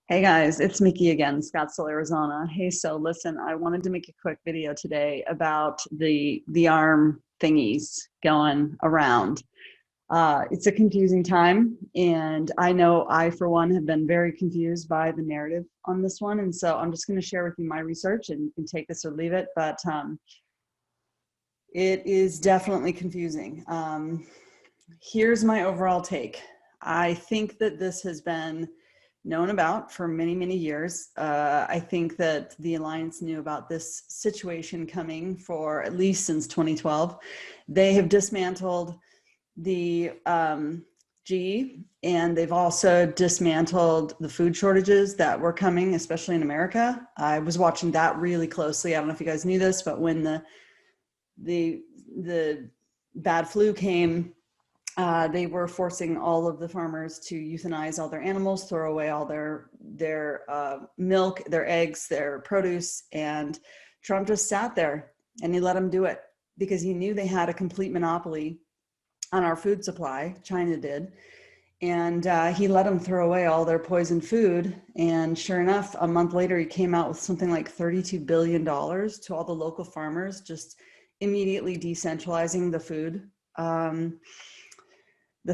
Hey guys, it's Mickey again, Scottsdale, Arizona. Hey, so listen, I wanted to make a quick video today about the arm thingies going around. It's a confusing time, and I know I, for one, have been very confused by the narrative on this one, and so I'm just going to share with you my research, and you can take this or leave it, but it is definitely confusing. Here's my overall take. I think that this has been known about for many, many years. I think that the Alliance knew about this situation coming for at least since 2012. They have dismantled the GE, and they've also dismantled the food shortages that were coming, especially in America. I was watching that really closely. I don't know if you guys knew this, but when the bad flu came, they were forcing all of the farmers to euthanize all their animals, throw away all their milk, their eggs, their produce, and Trump just sat there and he let them do it because he knew they had a complete monopoly on our food supply. China did, and he let them throw away all their poisoned food. And sure enough, a month later, he came out with something like $32 billion to all the local farmers, just immediately decentralizing the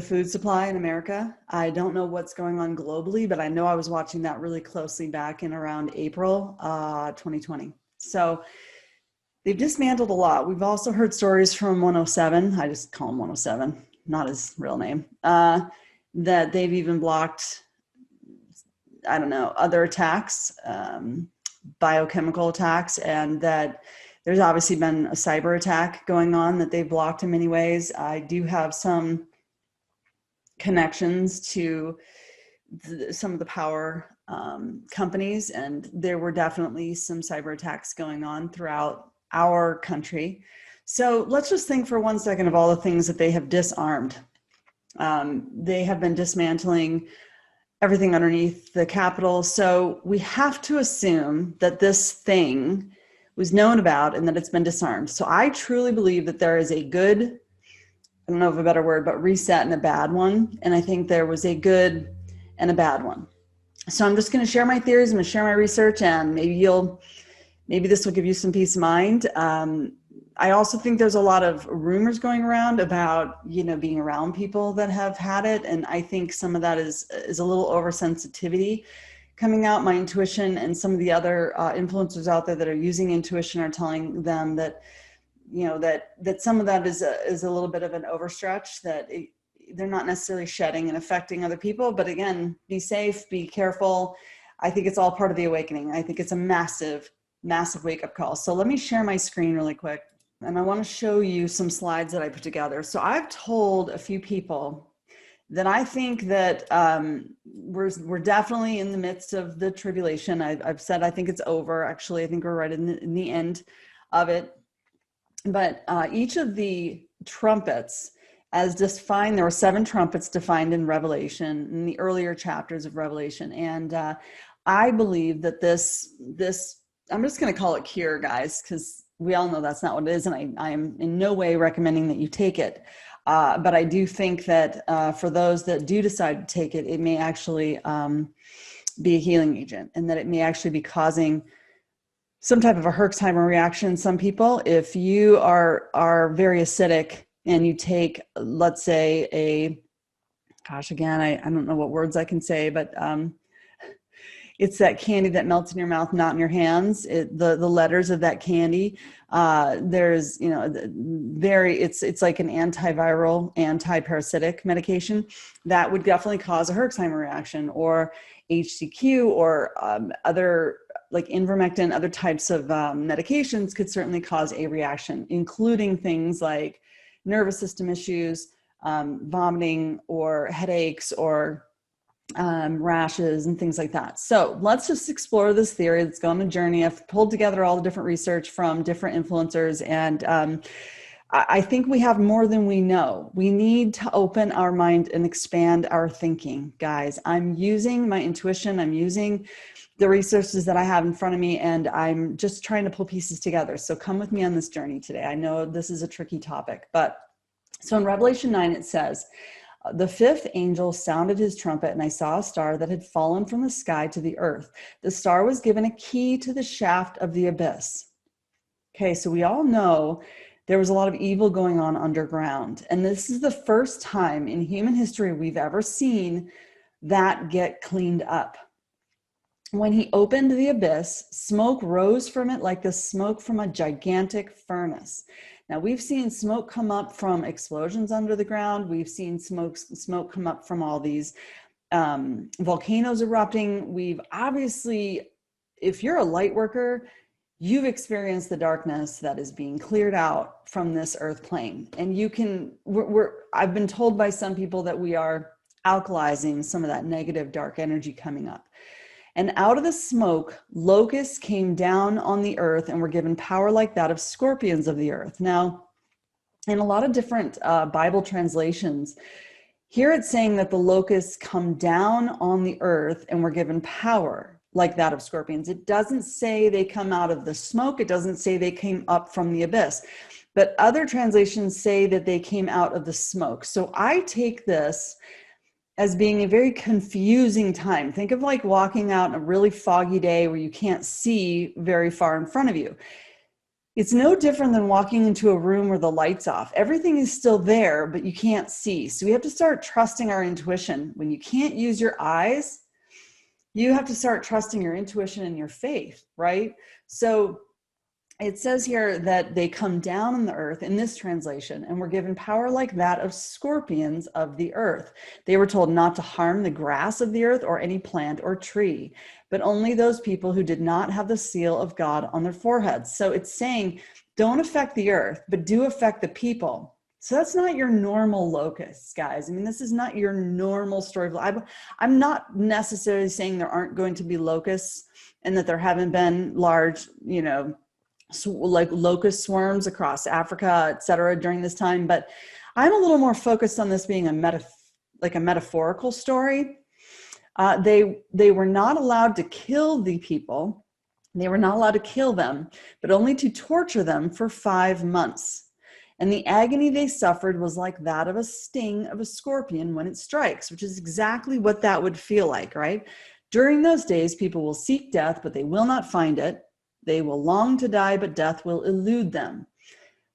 food supply in America. I don't know what's going on globally, but I know I was watching that really closely back in around April 2020. So they've dismantled a lot. We've also heard stories from 107. I just call him 107, not his real name, that they've even blocked, I don't know, other attacks, biochemical attacks, and that there's obviously been a cyber attack going on that they've blocked in many ways. I do have some connections to some of the power companies, and there were definitely some cyber attacks going on throughout our country. So let's just think for 1 second of all the things that they have disarmed. They have been dismantling everything underneath the Capitol. So we have to assume that this thing was known about and that it's been disarmed. So I truly believe that there is a good, I don't know of a better word, but reset and a bad one. And I think there was a good and a bad one. So I'm just going to share my theories. I'm going to share my research, and maybe this will give you some peace of mind. I also think there's a lot of rumors going around about, being around people that have had it. And I think some of that is a little oversensitivity coming out. My intuition and some of the other influencers out there that are using intuition are telling them that, that some of that is a little bit of an overstretch, that they're not necessarily shedding and affecting other people. But again, be safe, be careful. I think it's all part of the awakening. I think it's a massive, massive wake-up call. So let me share my screen really quick. And I want to show you some slides that I put together. So I've told a few people that I think that we're definitely in the midst of the tribulation. I've said I think it's over. Actually, I think we're right in the end of it. But each of the trumpets, as defined, there were 7 trumpets defined in Revelation, in the earlier chapters of Revelation. And I believe that this, I'm just going to call it cure, guys, because we all know that's not what it is. And I am in no way recommending that you take it. But I do think that for those that do decide to take it, it may actually be a healing agent, and that it may actually be causing some type of a Herxheimer reaction in some people. If you are very acidic and you take, let's say, again, I don't know what words I can say, but it's that candy that melts in your mouth, not in your hands. The letters of that candy, there's, it's like an antiviral, anti-parasitic medication that would definitely cause a Herxheimer reaction, or HCQ, or other like ivermectin, other types of medications could certainly cause a reaction, including things like nervous system issues, vomiting, or headaches, or rashes and things like that. So let's just explore this theory. Let's go on a journey. I've pulled together all the different research from different influencers, and I think we have more than we know. We need to open our mind and expand our thinking, guys. I'm using my intuition. I'm using the resources that I have in front of me, and I'm just trying to pull pieces together. So come with me on this journey today. I know this is a tricky topic, but so in Revelation 9, it says, The fifth angel sounded his trumpet, and I saw a star that had fallen from the sky to the earth. The star was given a key to the shaft of the abyss. Okay, so we all know there was a lot of evil going on underground. And this is the first time in human history we've ever seen that get cleaned up. When he opened the abyss, smoke rose from it like the smoke from a gigantic furnace. Now, we've seen smoke come up from explosions under the ground. We've seen smoke come up from all these volcanoes erupting. We've obviously, if you're a light worker, you've experienced the darkness that is being cleared out from this earth plane. And you can, I've been told by some people that we are alkalizing some of that negative dark energy coming up. And out of the smoke, locusts came down on the earth and were given power like that of scorpions of the earth. Now, in a lot of different Bible translations, here it's saying that the locusts come down on the earth and were given power like that of scorpions. It doesn't say they come out of the smoke. It doesn't say they came up from the abyss. But other translations say that they came out of the smoke. So I take this as being a very confusing time. Think of like walking out on a really foggy day where you can't see very far in front of you. It's no different than walking into a room where the light's off. Everything is still there, but you can't see. So we have to start trusting our intuition. When you can't use your eyes, you have to start trusting your intuition and your faith, right? So it says here that they come down on the earth in this translation and were given power like that of scorpions of the earth. They were told not to harm the grass of the earth or any plant or tree, but only those people who did not have the seal of God on their foreheads. So it's saying, don't affect the earth, but do affect the people. So that's not your normal locusts, guys. I mean, this is not your normal story. I'm not necessarily saying there aren't going to be locusts and that there haven't been large, like locust swarms across Africa, et cetera, during this time. But I'm a little more focused on this being a metaphorical story. They were not allowed to kill the people. They were not allowed to kill them, but only to torture them for 5 months. And the agony they suffered was like that of a sting of a scorpion when it strikes, which is exactly what that would feel like, right? During those days, people will seek death, but they will not find it. They will long to die, but death will elude them.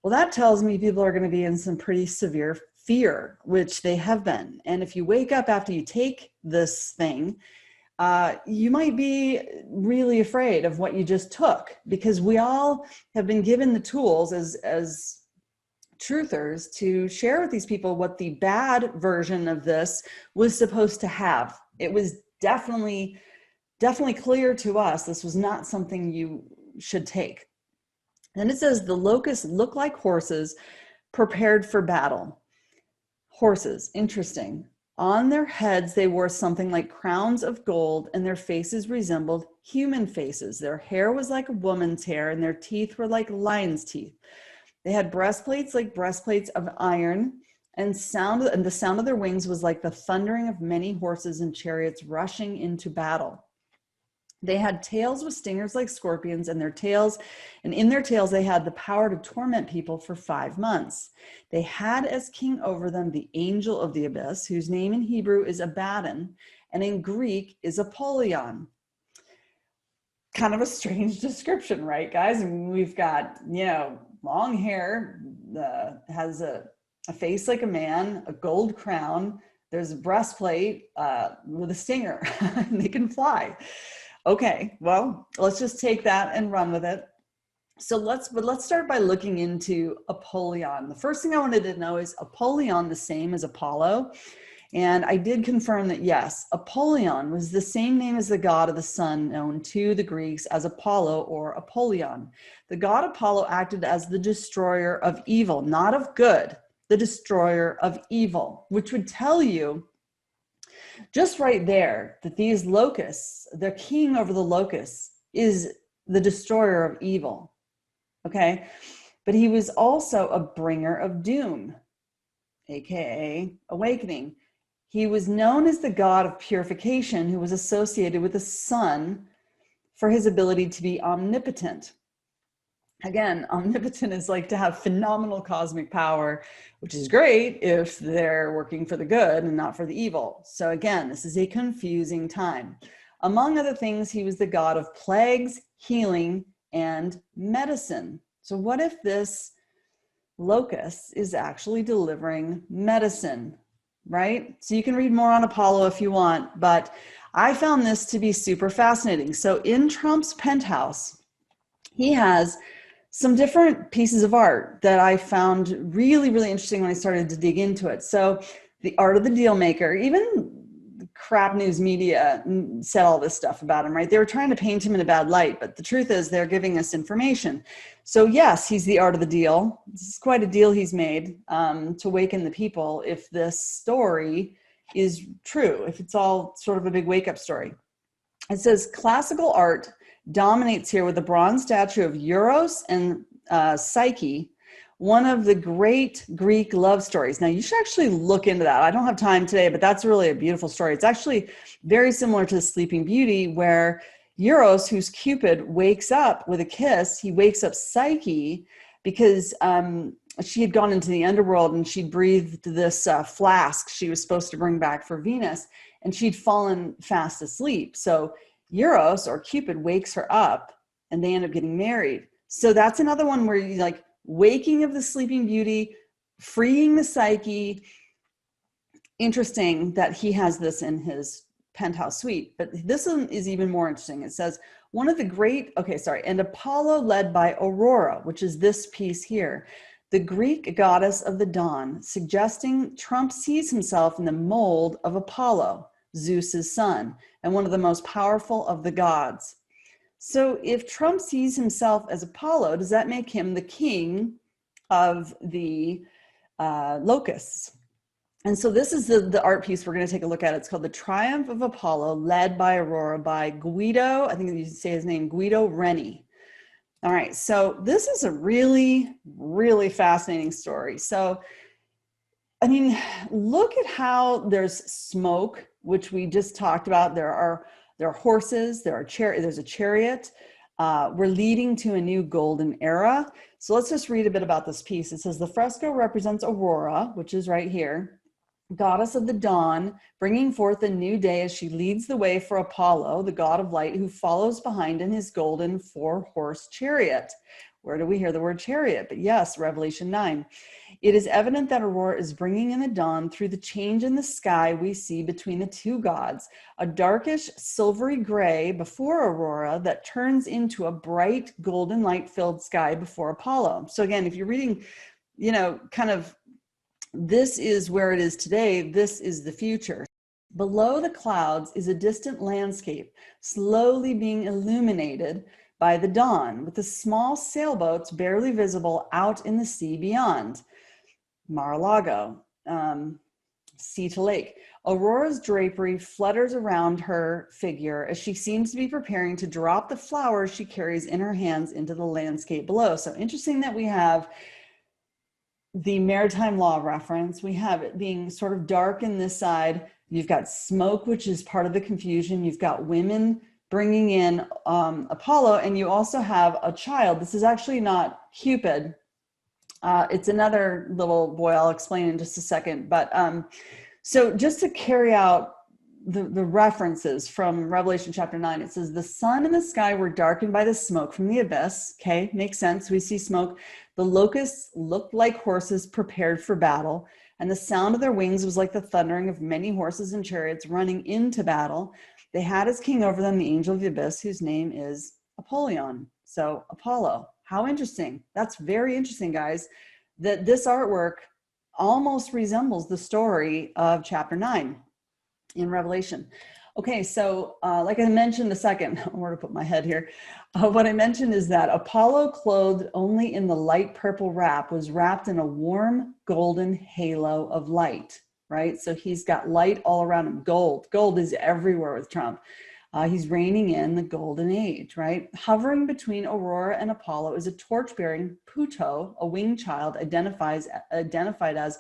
Well, that tells me people are going to be in some pretty severe fear, which they have been. And if you wake up after you take this thing, you might be really afraid of what you just took, because we all have been given the tools as truthers to share with these people what the bad version of this was supposed to have. It was definitely clear to us this was not something you should take. Then it says the locusts look like horses prepared for battle. Horses, interesting. On their heads they wore something like crowns of gold, and their faces resembled human faces. Their hair was like a woman's hair, and their teeth were like lion's teeth. They had breastplates like breastplates of iron, and the sound of their wings was like the thundering of many horses and chariots rushing into battle. They had tails with stingers like scorpions, and in their tails they had the power to torment people for 5 months. They had as king over them the angel of the abyss, whose name in Hebrew is Abaddon, and in Greek is Apollon. Kind of a strange description, right, guys? I mean, we've got, long hair, has a face like a man, a gold crown. There's a breastplate with a stinger, and they can fly. Okay, well, let's just take that and run with it. So let's start by looking into Apollon. The first thing I wanted to know, is Apollon the same as Apollo? And I did confirm that yes, Apollon was the same name as the god of the sun, known to the Greeks as Apollo or Apollyon. The god Apollo acted as the destroyer of evil, not of good, the destroyer of evil, which would tell you just right there that these locusts, the king over the locusts, is the destroyer of evil. Okay? But he was also a bringer of doom, aka awakening. He was known as the god of purification, who was associated with the sun for his ability to be omnipotent. Again, omnipotent is like to have phenomenal cosmic power, which is great if they're working for the good and not for the evil. So again, this is a confusing time. Among other things, he was the god of plagues, healing, and medicine. So what if this locust is actually delivering medicine, right? So you can read more on Apollo if you want, but I found this to be super fascinating. So in Trump's penthouse, he has some different pieces of art that I found really, really interesting when I started to dig into it. So the art of the deal maker, even crap news media said all this stuff about him, right? They were trying to paint him in a bad light, but the truth is they're giving us information. So yes, he's the art of the deal. This is quite a deal he's made to waken the people if this story is true, if it's all sort of a big wake-up story. It says classical art dominates here with a bronze statue of Eros and Psyche, one of the great Greek love stories. Now, you should actually look into that. I don't have time today, but that's really a beautiful story. It's actually very similar to the Sleeping Beauty, where Eros, who's Cupid, wakes up with a kiss. He wakes up Psyche because she had gone into the underworld and she'd breathed this flask she was supposed to bring back for Venus, and she'd fallen fast asleep. So Eros, or Cupid, wakes her up and they end up getting married. So that's another one where you like waking of the Sleeping Beauty, freeing the Psyche. Interesting that he has this in his penthouse suite, but this one is even more interesting. It says one of the great, and Apollo led by Aurora, which is this piece here, the Greek goddess of the dawn, suggesting Trump sees himself in the mold of Apollo, Zeus's son, and one of the most powerful of the gods. So if Trump sees himself as Apollo, does that make him the king of the locusts? And so this is the art piece we're going to take a look at. It's called The Triumph of Apollo, led by Aurora, by Guido, I think you say his name, Guido Reni. All right, so this is a really, really fascinating story. So, I mean, look at how there's smoke, which we just talked about. There are horses, there's a chariot. We're leading to a new golden era. So let's just read a bit about this piece. It says the fresco represents Aurora, which is right here, goddess of the dawn, bringing forth a new day as she leads the way for Apollo, the god of light, who follows behind in his golden 4-horse chariot. Where do we hear the word chariot? But yes, Revelation 9. It is evident that Aurora is bringing in the dawn through the change in the sky we see between the two gods, a darkish silvery gray before Aurora that turns into a bright golden light-filled sky before Apollo. So again, if you're reading, kind of, this is where it is today, this is the future. Below the clouds is a distant landscape, slowly being illuminated by the dawn, with the small sailboats barely visible out in the sea beyond. Mar-a-Lago, sea to lake. Aurora's drapery flutters around her figure as she seems to be preparing to drop the flowers she carries in her hands into the landscape below. So interesting that we have the maritime law reference. We have it being sort of dark in this side. You've got smoke, which is part of the confusion. You've got women bringing in Apollo, and you also have a child. This is actually not Cupid. It's another little boy. I'll explain in just a second. But so just to carry out the references from Revelation chapter 9, it says, the sun and the sky were darkened by the smoke from the abyss. Okay, makes sense. We see smoke. The locusts looked like horses prepared for battle, and the sound of their wings was like the thundering of many horses and chariots running into battle. They had as king over them the angel of the abyss, whose name is Apollon. So Apollo. How interesting. That's very interesting, guys, that this artwork almost resembles the story of chapter 9 in Revelation. Okay, so like I mentioned a second, where to put my head here, what I mentioned is that Apollo, clothed only in the light purple wrap, was wrapped in a warm golden halo of light, right? So he's got light all around him. Gold is everywhere with Trump. He's reigning in the golden age, right? Hovering between Aurora and Apollo is a torch-bearing Puto, a winged child identified as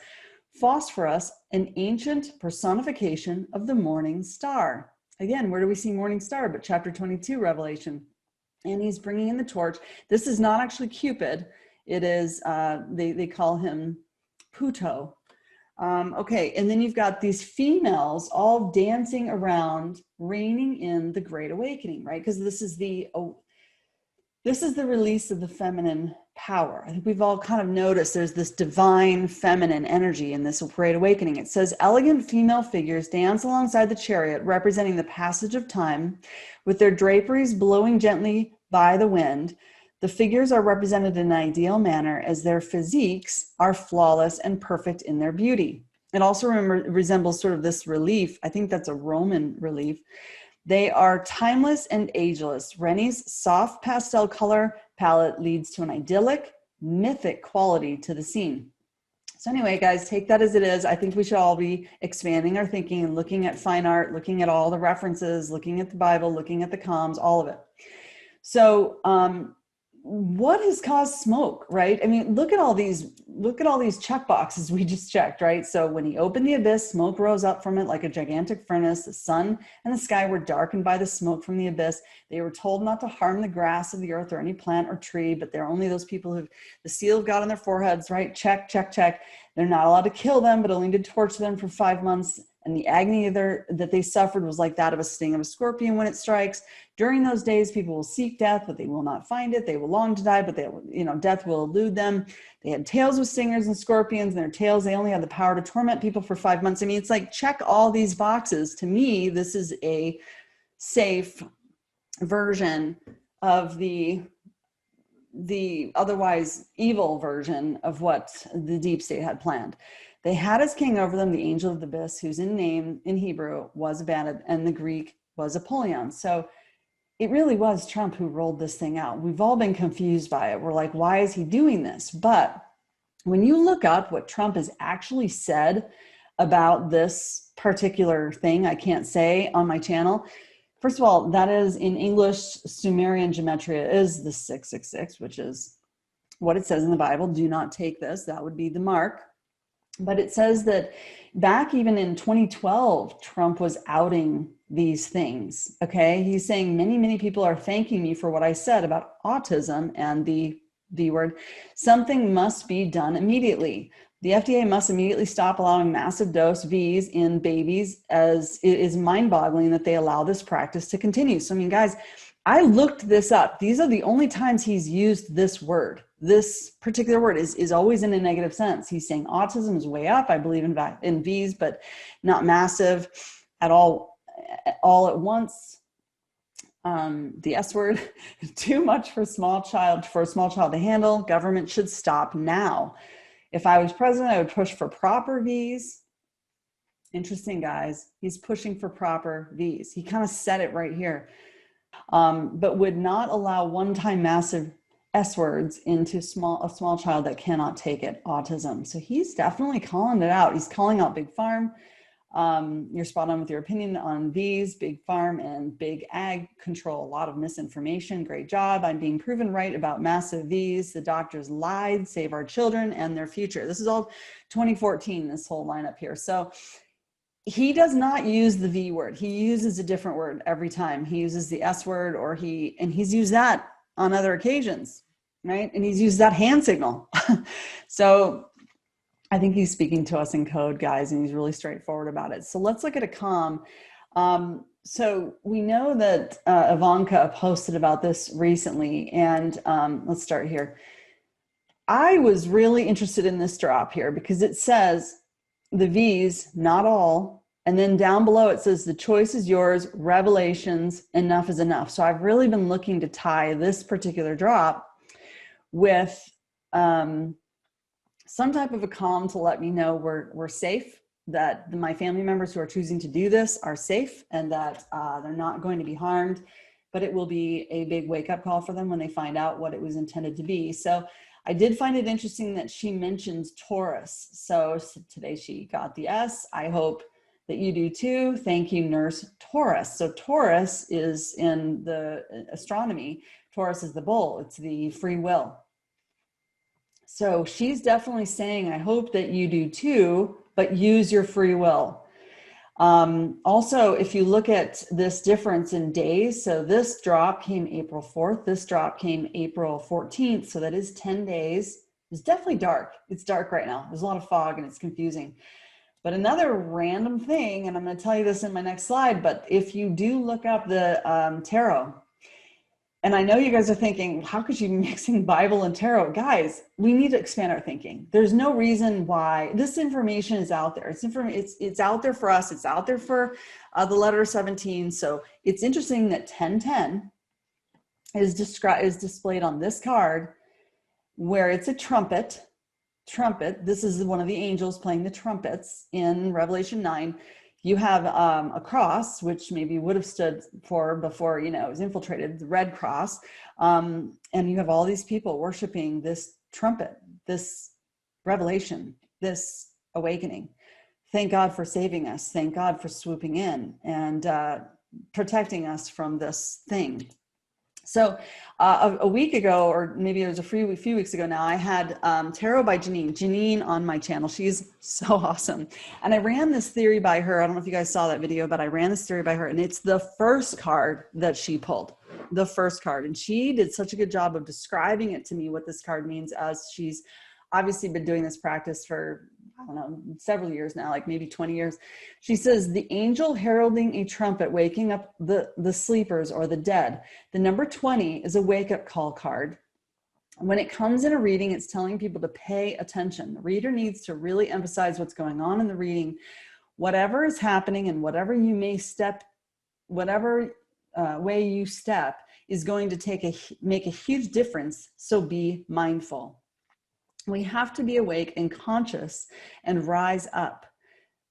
Phosphorus, an ancient personification of the morning star. Again, where do we see morning star but chapter 22, Revelation? and he's bringing in the torch. This is not actually Cupid. It is, they call him Puto. Okay, and then you've got these females all dancing around, reigning in the Great Awakening, right? Because this is the release of the feminine power. I think we've all kind of noticed there's this divine feminine energy in this Great Awakening. It says, elegant female figures dance alongside the chariot, representing the passage of time, with their draperies blowing gently by the wind. The figures are represented in an ideal manner as their physiques are flawless and perfect in their beauty. It also resembles sort of this relief. I think that's a Roman relief. They are timeless and ageless. Rennie's soft pastel color palette leads to an idyllic, mythic quality to the scene. So anyway, guys, take that as it is. I think we should all be expanding our thinking and looking at fine art, looking at all the references, looking at the Bible, looking at the comms, all of it. So, what has caused smoke, right? I mean, look at all these check boxes we just checked, right? So when he opened the abyss, smoke rose up from it like a gigantic furnace. The sun and the sky were darkened by the smoke from the abyss. They were told not to harm the grass of the earth or any plant or tree, but they're only those people who the seal of God on their foreheads, right? Check, check, check. They're not allowed to kill them, but only to torture them for 5 months. And the agony that they suffered was like that of a sting of a scorpion when it strikes. During those days, people will seek death, but they will not find it. They will long to die, but death will elude them. They had tails with stingers and scorpions, and their tails, they only had the power to torment people for 5 months. I mean, it's like, check all these boxes. To me, this is a safe version of the otherwise evil version of what the deep state had planned. They had as king over them the angel of the abyss, whose name in Hebrew was Abaddon and the Greek was Apollon. So it really was Trump who rolled this thing out. We've all been confused by it. We're like, why is he doing this? But when you look up what Trump has actually said about this particular thing, I can't say on my channel. First of all, that is in English, Sumerian gematria is the 666, which is what it says in the Bible. Do not take this. That would be the mark. But it says that back even in 2012, Trump was outing these things, okay? He's saying many, many people are thanking me for what I said about autism and the V word. Something must be done immediately. The FDA must immediately stop allowing massive dose Vs in babies, as it is mind-boggling that they allow this practice to continue. So, I mean, guys, I looked this up. These are the only times he's used this word. This particular word is always in a negative sense. He's saying autism is way up. I believe in V's, but not massive at all at once. The S word, too much for a small child to handle. Government should stop now. If I was president, I would push for proper V's. Interesting, guys. He's pushing for proper V's. He kind of said it right here. But would not allow one-time massive S words into a small child that cannot take it, autism. So he's definitely calling it out. He's calling out Big Farm. You're spot on with your opinion on these, Big Farm and Big Ag control a lot of misinformation. Great job. I'm being proven right about massive V's. The doctors lied, save our children and their future. This is all 2014, this whole lineup here. So he does not use the V word. He uses a different word every time. He uses the S word, and he's used that on other occasions, right? And he's used that hand signal. So I think he's speaking to us in code, guys, and he's really straightforward about it. So let's look at a comm. So we know that Ivanka posted about this recently, and let's start here. I was really interested in this drop here because it says the V's, not all, and then down below it says the choice is yours, revelations, enough is enough. So I've really been looking to tie this particular drop with some type of a comm to let me know we're safe, that my family members who are choosing to do this are safe, and that they're not going to be harmed, but it will be a big wake-up call for them when they find out what it was intended to be. So I did find it interesting that she mentions Taurus. So today she got the S. I hope that you do too. Thank you, Nurse Taurus. So Taurus is in the astronomy. Taurus is the bull. It's the free will. So she's definitely saying, I hope that you do too, but use your free will. Also, if you look at this difference in days, so this drop came April 4th, this drop came April 14th, so that is 10 days. It's definitely dark. It's dark right now. There's a lot of fog and it's confusing. But another random thing, and I'm going to tell you this in my next slide, but if you do look up the tarot, and I know you guys are thinking, how could you be mixing Bible and tarot? Guys, we need to expand our thinking. There's no reason why this information is out there. It's out there for us. It's out there for the letter 17. So it's interesting that 1010 is displayed on this card, where it's a trumpet. This is one of the angels playing the trumpets in Revelation 9. You have a cross, which maybe would have stood for before, it was infiltrated, the red cross. And you have all these people worshiping this trumpet, this revelation, this awakening. Thank God for saving us. Thank God for swooping in and protecting us from this thing. So a week ago, or maybe it was a few weeks ago now, I had Tarot by Janine on my channel. She's so awesome. And I ran this theory by her. I don't know if you guys saw that video, but I ran this theory by her, and it's the first card that she pulled, the first card. And she did such a good job of describing it to me, what this card means, as she's obviously been doing this practice for, I don't know, several years now, like maybe 20 years. She says, the angel heralding a trumpet, waking up the sleepers or the dead. The number 20 is a wake-up call card. When it comes in a reading, it's telling people to pay attention. The reader needs to really emphasize what's going on in the reading. Whatever is happening and whatever you may step, whatever way you step is going to make a huge difference. So be mindful. We have to be awake and conscious and rise up.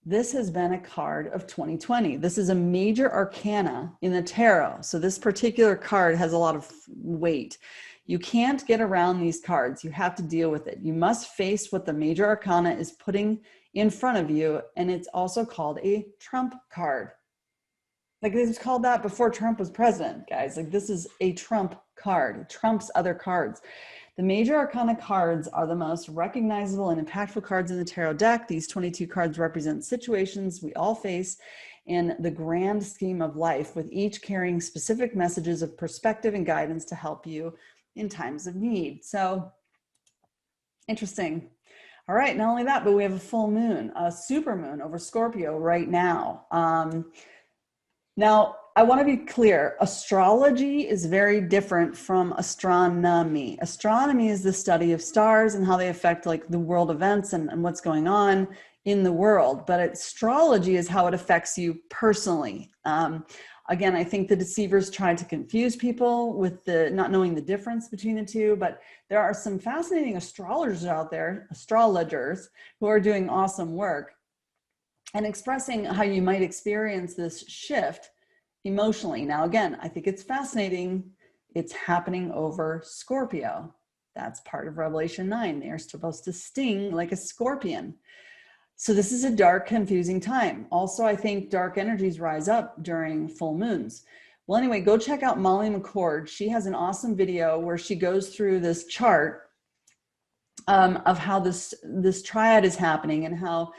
This has been a card of 2020. This is a major arcana in the tarot. So this particular card has a lot of weight. You can't get around these cards. You have to deal with it. You must face what the major arcana is putting in front of you. And it's also called a Trump card. Like, it was called that before Trump was president, guys. Like, this is a Trump card. It trumps other cards. The major arcana cards are the most recognizable and impactful cards in the tarot deck. These 22 cards represent situations we all face in the grand scheme of life, with each carrying specific messages of perspective and guidance to help you in times of need. So interesting. All right, not only that, but we have a full moon, a super moon over Scorpio right now. Now, I want to be clear. Astrology is very different from astronomy. Astronomy is the study of stars and how they affect like the world events and what's going on in the world. But astrology is how it affects you personally. Again, I think the deceivers tried to confuse people with the not knowing the difference between the two, but there are some fascinating astrologers out there, who are doing awesome work and expressing how you might experience this shift emotionally. Now, again, I think it's fascinating. It's happening over Scorpio. That's part of Revelation 9. They're supposed to sting like a scorpion. So this is a dark, confusing time. Also, I think dark energies rise up during full moons. Well, anyway, go check out Molly McCord. She has an awesome video where she goes through this chart of how this triad is happening and how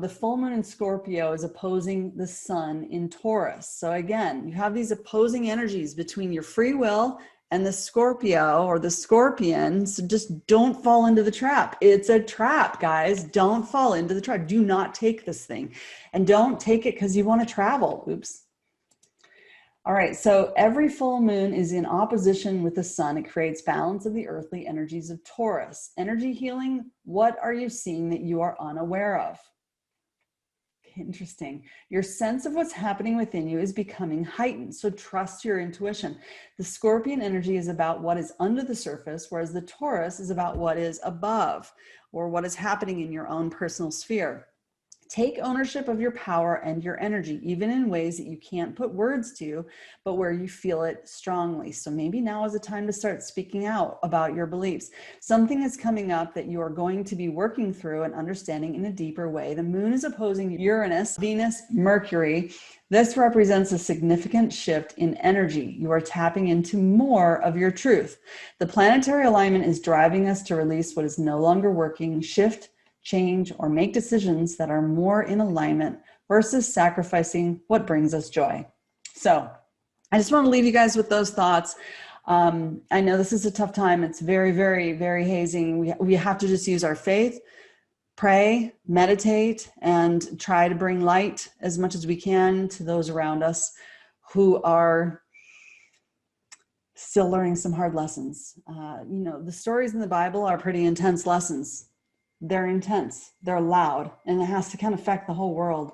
the full moon in Scorpio is opposing the sun in Taurus. So again, you have these opposing energies between your free will and the Scorpio or the scorpion. So just don't fall into the trap. It's a trap, guys. Don't fall into the trap. Do not take this thing, and don't take it because you want to travel. Oops. All right. So every full moon is in opposition with the sun. It creates balance of the earthly energies of Taurus. Energy healing. What are you seeing that you are unaware of? Interesting. Your sense of what's happening within you is becoming heightened. So trust your intuition. The Scorpion energy is about what is under the surface, whereas the Taurus is about what is above, or what is happening in your own personal sphere. Take ownership of your power and your energy, even in ways that you can't put words to, but where you feel it strongly. So maybe now is the time to start speaking out about your beliefs. Something is coming up that you are going to be working through and understanding in a deeper way. The moon is opposing Uranus, Venus, Mercury. This represents a significant shift in energy. You are tapping into more of your truth. The planetary alignment is driving us to release what is no longer working, shift, change, or make decisions that are more in alignment versus sacrificing what brings us joy. So I just want to leave you guys with those thoughts. I know this is a tough time. It's very, very, very hazing. We have to just use our faith, pray, meditate, and try to bring light as much as we can to those around us who are still learning some hard lessons. The stories in the Bible are pretty intense lessons. They're intense, they're loud, and it has to kind of affect the whole world.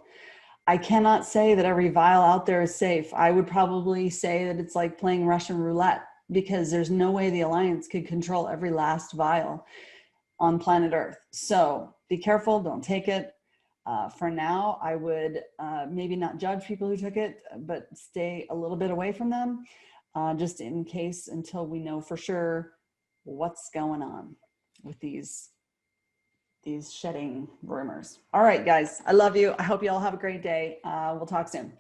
I cannot say that every vial out there is safe. I would probably say that it's like playing Russian roulette, because there's no way the Alliance could control every last vial on planet Earth. So be careful, don't take it. For now, I would maybe not judge people who took it, but stay a little bit away from them, just in case, until we know for sure what's going on with these shedding rumors. All right, guys, I love you. I hope you all have a great day. We'll talk soon.